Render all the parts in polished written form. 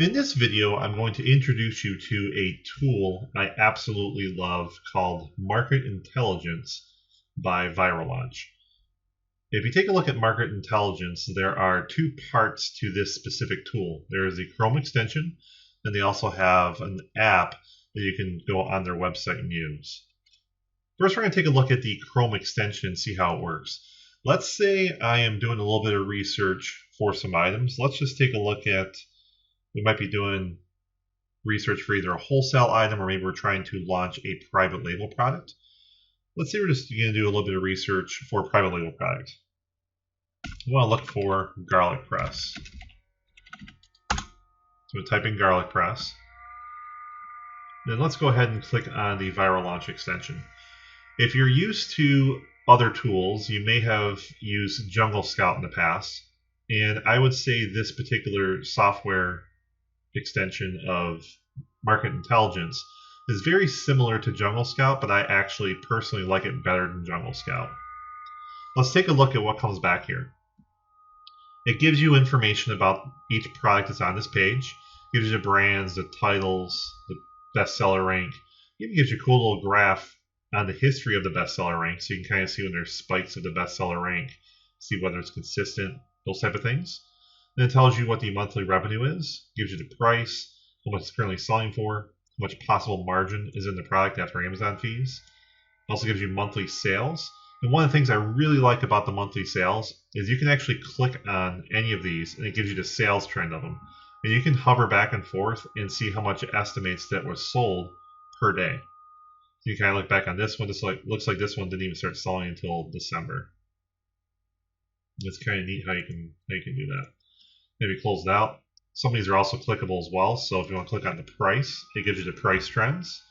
In this video, I'm going to introduce you to a tool I absolutely love called Market Intelligence by ViralLaunch. If you take a look at Market Intelligence, there are two parts to this specific tool. There is the Chrome extension, and they also have an app that you can go on their website and use. First, we're going to take a look at the Chrome extension and see how it works. Let's say I am doing a little bit of research for some items. Let's just take a look at, we might be doing research for either a wholesale item or maybe we're trying to launch a private label product. Let's say we're just going to do a little bit of research for a private label product. We want to look for garlic press. So we type in garlic press. Then let's go ahead and click on the ViralLaunch extension. If you're used to other tools, you may have used Jungle Scout in the past, and I would say this particular software extension of Market Intelligence is very similar to Jungle Scout, but I actually personally like it better than Jungle Scout. Let's take a look at what comes back here. It gives you information about each product that's on this page. It gives you the brands, the titles, the bestseller rank. It even gives you a cool little graph on the history of the bestseller rank, so you can kind of see when there's spikes of the bestseller rank, see whether it's consistent, those type of things. Then it tells you what the monthly revenue is, gives you the price, how much it's currently selling for, how much possible margin is in the product after Amazon fees. It also gives you monthly sales. And one of the things I really like about the monthly sales is you can actually click on any of these and it gives you the sales trend of them. And you can hover back and forth and see how much it estimates that was sold per day. You can kind of look back on this one. This looks like this one didn't even start selling until December. It's kind of neat how you can do that. Maybe close it out. Some of these are also clickable as well. So if you want to click on the price, it gives you the price trends.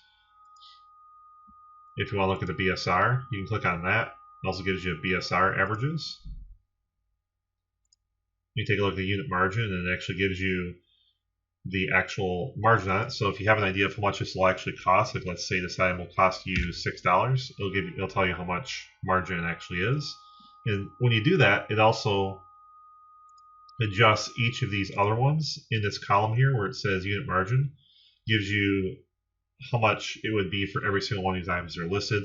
If you want to look at the BSR, you can click on that. It also gives you BSR averages. You take a look at the unit margin, and it actually gives you the actual margin on it. So if you have an idea of how much this will actually cost, like let's say this item will cost you $6, it'll tell you how much margin it actually is. And when you do that, it also adjusts each of these other ones in this column here where it says unit margin, gives you how much it would be for every single one of these items that are listed.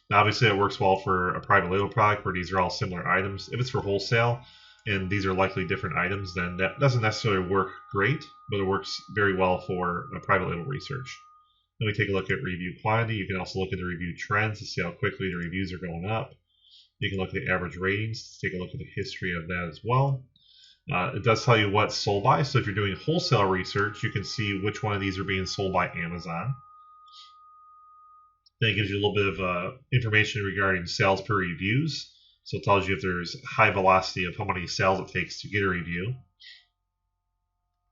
Now, obviously, it works well for a private label product where these are all similar items. If it's for wholesale and these are likely different items, then that doesn't necessarily work great, but it works very well for a private label research. Then we take a look at review quantity. You can also look at the review trends to see how quickly the reviews are going up. You can look at the average ratings, take a look at the history of that as well. It does tell you what's sold by. So if you're doing wholesale research, you can see which one of these are being sold by Amazon. Then it gives you a little bit of information regarding sales per reviews. So it tells you if there's high velocity of how many sales it takes to get a review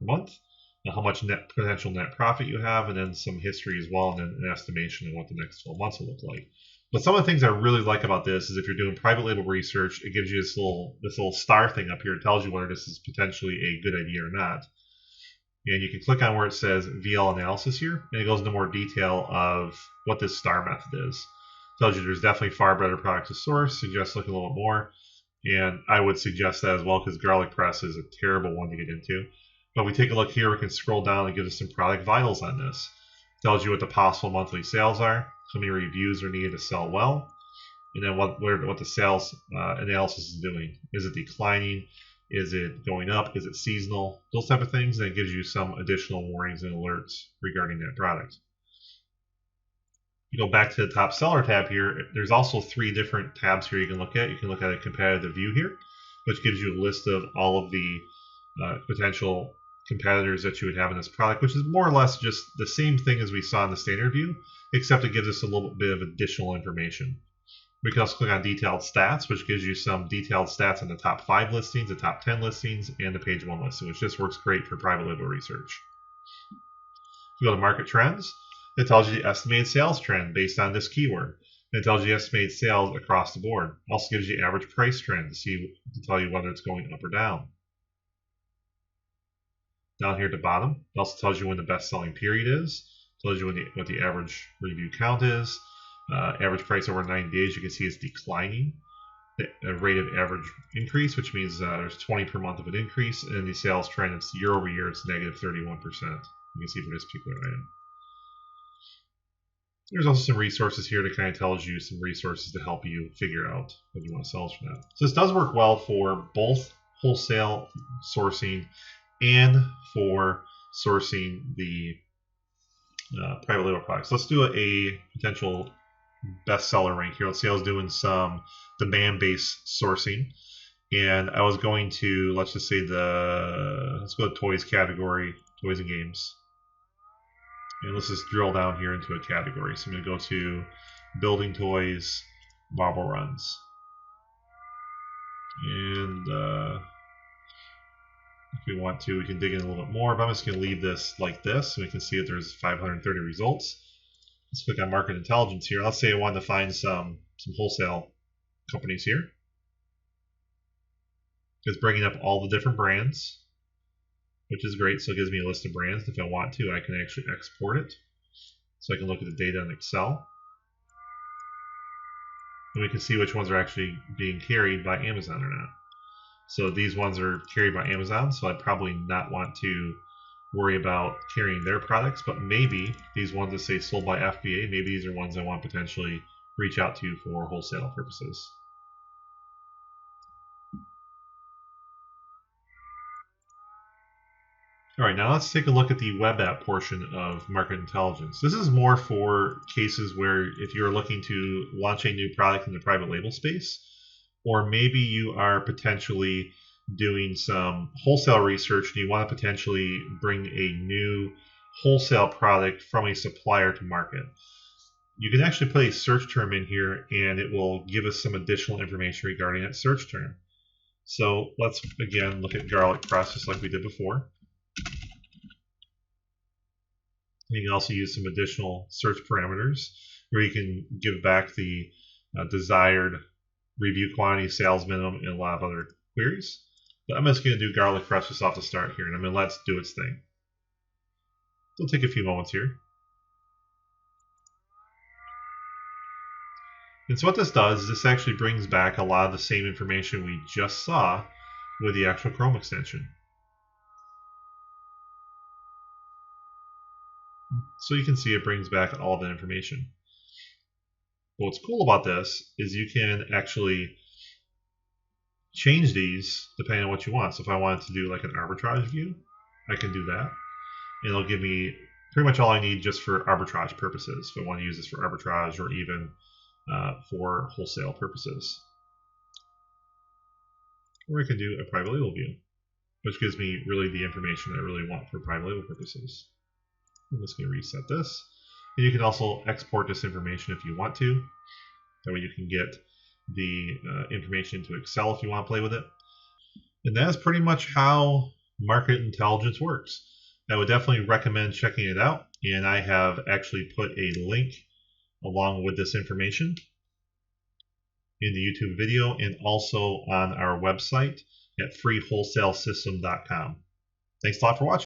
per month, and how much potential net profit you have, and then some history as well, and then an estimation of what the next 12 months will look like. But some of the things I really like about this is if you're doing private label research, it gives you this little star thing up here. It tells you whether this is potentially a good idea or not. And you can click on where it says VL analysis here, and it goes into more detail of what this star method is. It tells you there's definitely far better products to source, suggests looking a little bit more. And I would suggest that as well because garlic press is a terrible one to get into. But if we take a look here, we can scroll down and give us some product vitals on this. It tells you what the possible monthly sales are, how many reviews are needed to sell well, and then what the sales analysis is doing. Is it declining? Is it going up? Is it seasonal? Those type of things. And it gives you some additional warnings and alerts regarding that product. You go back to the top seller tab here. There's also 3 different tabs here you can look at. You can look at a competitive view here, which gives you a list of all of the potential competitors that you would have in this product, which is more or less just the same thing as we saw in the standard view, except it gives us a little bit of additional information. We can also click on detailed stats, which gives you some detailed stats on the top 5 listings, the top 10 listings, and the page 1 listing, which just works great for private label research. If you go to market trends, it tells you the estimated sales trend based on this keyword. It tells you the estimated sales across the board. It also gives you the average price trend to tell you whether it's going up or down. Down here at the bottom, it also tells you when the best-selling period is. It tells you what the average review count is. Average price over 90 days, you can see it's declining. a rated average increase, which means there's 20 per month of an increase, and the sales trend, it's year over year, it's negative 31%. You can see for this particular item. There's also some resources here that kind of tells you some resources to help you figure out what you want to sell from that. So this does work well for both wholesale sourcing and for sourcing the private label products. Let's do a potential bestseller rank here. Let's say I was doing some demand-based sourcing, and I was going to, let's just say let's go to toys category, toys and games. And let's just drill down here into a category. So I'm going to go to building toys, marble runs. And if we want to, we can dig in a little bit more, but I'm just going to leave this like this so we can see that there's 530 results. Let's click on market intelligence here. Let's say I wanted to find some wholesale companies here. It's bringing up all the different brands, which is great. So it gives me a list of brands. If I want to, I can actually export it. So I can look at the data in Excel. And we can see which ones are actually being carried by Amazon or not. So these ones are carried by Amazon, so I'd probably not want to worry about carrying their products, but maybe these ones that say sold by FBA, maybe these are ones I want to potentially reach out to for wholesale purposes. All right, now let's take a look at the web app portion of market intelligence. This is more for cases where if you're looking to launch a new product in the private label space, or maybe you are potentially doing some wholesale research and you want to potentially bring a new wholesale product from a supplier to market. You can actually put a search term in here and it will give us some additional information regarding that search term. So let's again look at garlic press just like we did before. You can also use some additional search parameters where you can give back the desired review quantity, sales minimum, and a lot of other queries. But I'm just going to do garlic press just off the start here, and I'm going to let it do its thing. It'll take a few moments here. And so what this does is this actually brings back a lot of the same information we just saw with the actual Chrome extension. So you can see it brings back all the information. But what's cool about this is you can actually change these depending on what you want. So if I wanted to do like an arbitrage view, I can do that. And it'll give me pretty much all I need just for arbitrage purposes. If I want to use this for arbitrage or even for wholesale purposes. Or I can do a private label view, which gives me really the information I really want for private label purposes. I'm just going to reset this. And you can also export this information if you want to. That way you can get the information into Excel if you want to play with it. And that's pretty much how market intelligence works. I would definitely recommend checking it out. And I have actually put a link along with this information in the YouTube video and also on our website at freewholesalesystem.com. Thanks a lot for watching.